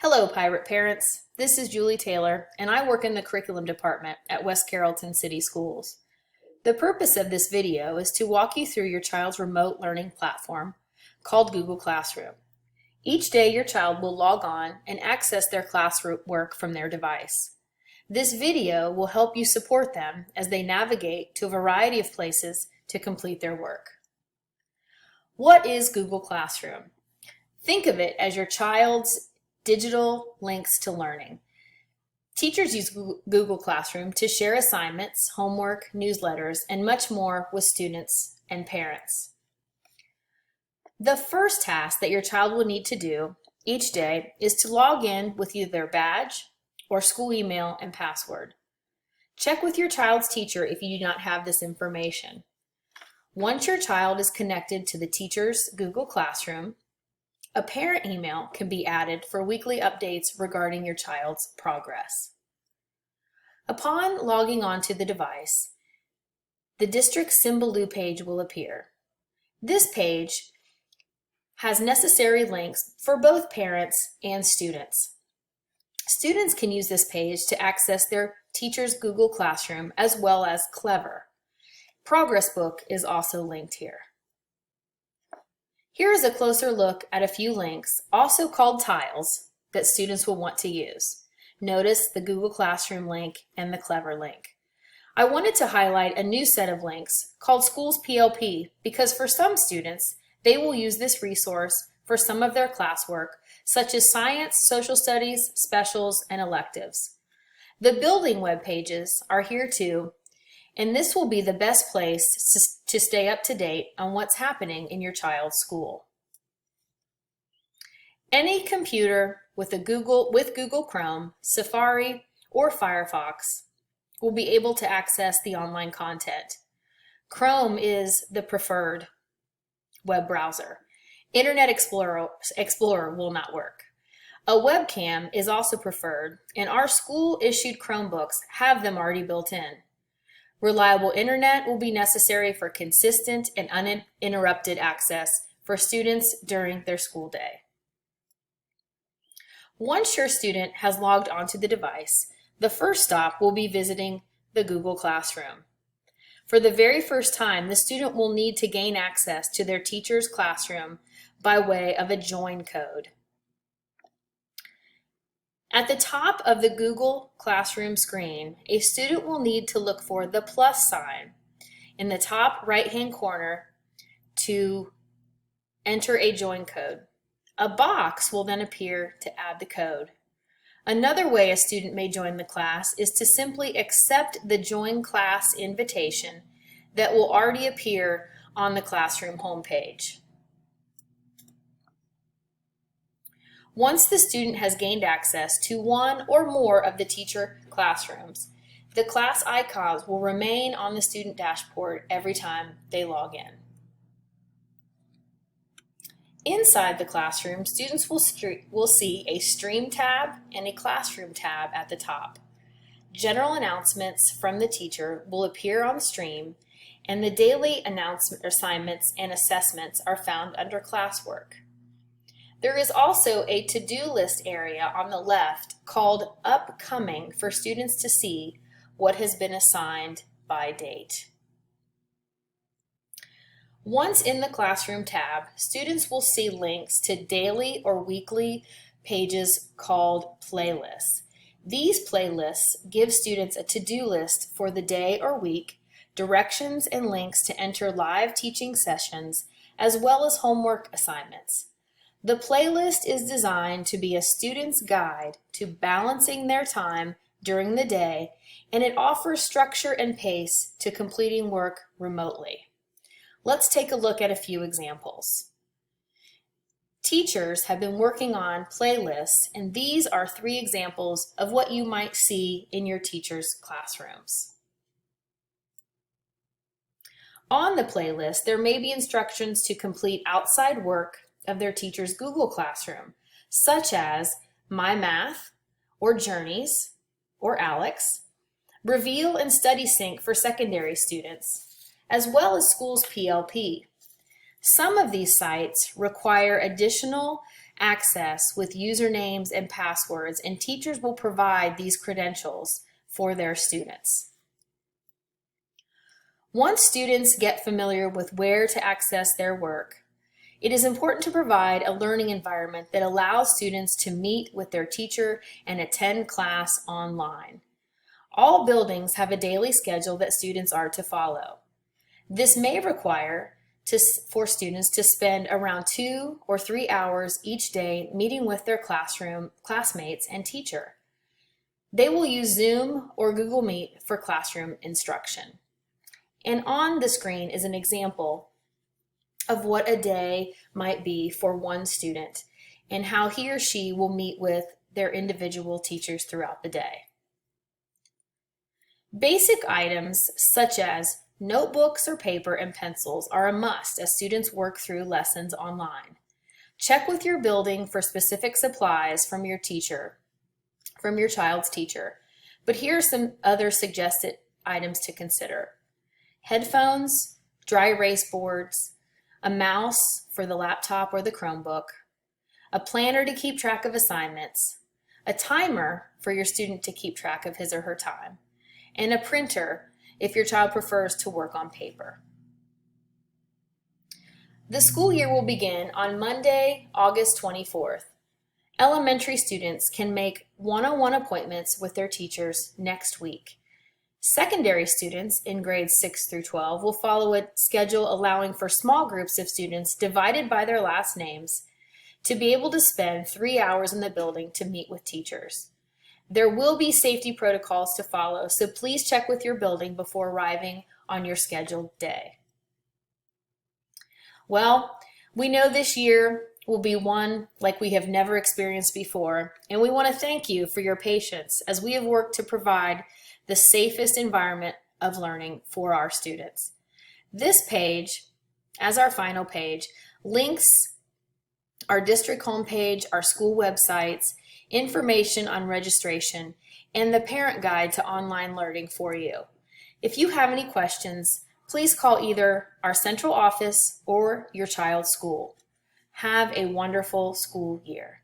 Hello, Pirate Parents. This is Julie Taylor, and I work in the curriculum department at West Carrollton City Schools. The purpose of this video is to walk you through your child's remote learning platform called Google Classroom. Each day, your child will log on and access their classwork from their device. This video will help you support them as they navigate to a variety of places to complete their work. What is Google Classroom? Think of it as your child's digital links to learning. Teachers use Google Classroom to share assignments, homework, newsletters, and much more with students and parents. The first task that your child will need to do each day is to log in with either their badge or school email and password. Check with your child's teacher if you do not have this information. Once your child is connected to the teacher's Google Classroom, a parent email can be added for weekly updates regarding your child's progress. Upon logging onto the device, the district Symbaloo page will appear. This page has necessary links for both parents and students. Students can use this page to access their teacher's Google Classroom as well as Clever. Progress Book is also linked here. Here is a closer look at a few links, also called tiles, that students will want to use. Notice the Google Classroom link and the Clever link. I wanted to highlight a new set of links called Schools PLP because for some students, they will use this resource for some of their classwork, such as science, social studies, specials, and electives. The building web pages are here too, and this will be the best place to stay up to date on what's happening in your child's school. Any computer with Google Chrome, Safari, or Firefox will be able to access the online content. Chrome is the preferred web browser. Internet Explorer will not work. A webcam is also preferred, and our school-issued Chromebooks have them already built in. Reliable internet will be necessary for consistent and uninterrupted access for students during their school day. Once your student has logged onto the device, the first stop will be visiting the Google Classroom. For the very first time, the student will need to gain access to their teacher's classroom by way of a join code. At the top of the Google Classroom screen, a student will need to look for the plus sign in the top right-hand corner to enter a join code. A box will then appear to add the code. Another way a student may join the class is to simply accept the Join Class invitation that will already appear on the classroom homepage. Once the student has gained access to one or more of the teacher classrooms, the class icons will remain on the student dashboard every time they log in. Inside the classroom, students will see a Stream tab and a Classroom tab at the top. General announcements from the teacher will appear on Stream, and the daily assignments and assessments are found under Classwork. There is also a to-do list area on the left called Upcoming for students to see what has been assigned by date. Once in the Classroom tab, students will see links to daily or weekly pages called playlists. These playlists give students a to-do list for the day or week, directions and links to enter live teaching sessions, as well as homework assignments. The playlist is designed to be a student's guide to balancing their time during the day, and it offers structure and pace to completing work remotely. Let's take a look at a few examples. Teachers have been working on playlists, and these are 3 examples of what you might see in your teachers' classrooms. On the playlist, there may be instructions to complete outside work of their teacher's Google Classroom, such as My Math, or Journeys, or Alex, Reveal and Study Sync for secondary students, as well as Schools PLP. Some of these sites require additional access with usernames and passwords, and teachers will provide these credentials for their students. Once students get familiar with where to access their work, it is important to provide a learning environment that allows students to meet with their teacher and attend class online. All buildings have a daily schedule that students are to follow. This may require for students to spend around 2 or 3 hours each day meeting with their classmates and teacher. They will use Zoom or Google Meet for classroom instruction. And on the screen is an example of what a day might be for one student and how he or she will meet with their individual teachers throughout the day. Basic items such as notebooks or paper and pencils are a must as students work through lessons online. Check with your building for specific supplies from your child's teacher. But here are some other suggested items to consider. Headphones, dry erase boards, a mouse for the laptop or the Chromebook, a planner to keep track of assignments, a timer for your student to keep track of his or her time, and a printer if your child prefers to work on paper. The school year will begin on Monday, August 24th. Elementary students can make one-on-one appointments with their teachers next week. Secondary students in grades 6 through 12 will follow a schedule allowing for small groups of students divided by their last names to be able to spend 3 hours in the building to meet with teachers. There will be safety protocols to follow, so please check with your building before arriving on your scheduled day. Well, we know this year will be one like we have never experienced before, and we want to thank you for your patience as we have worked to provide the safest environment of learning for our students. This page, as our final page, links our district homepage, our school websites, information on registration, and the parent guide to online learning for you. If you have any questions, please call either our central office or your child's school. Have a wonderful school year.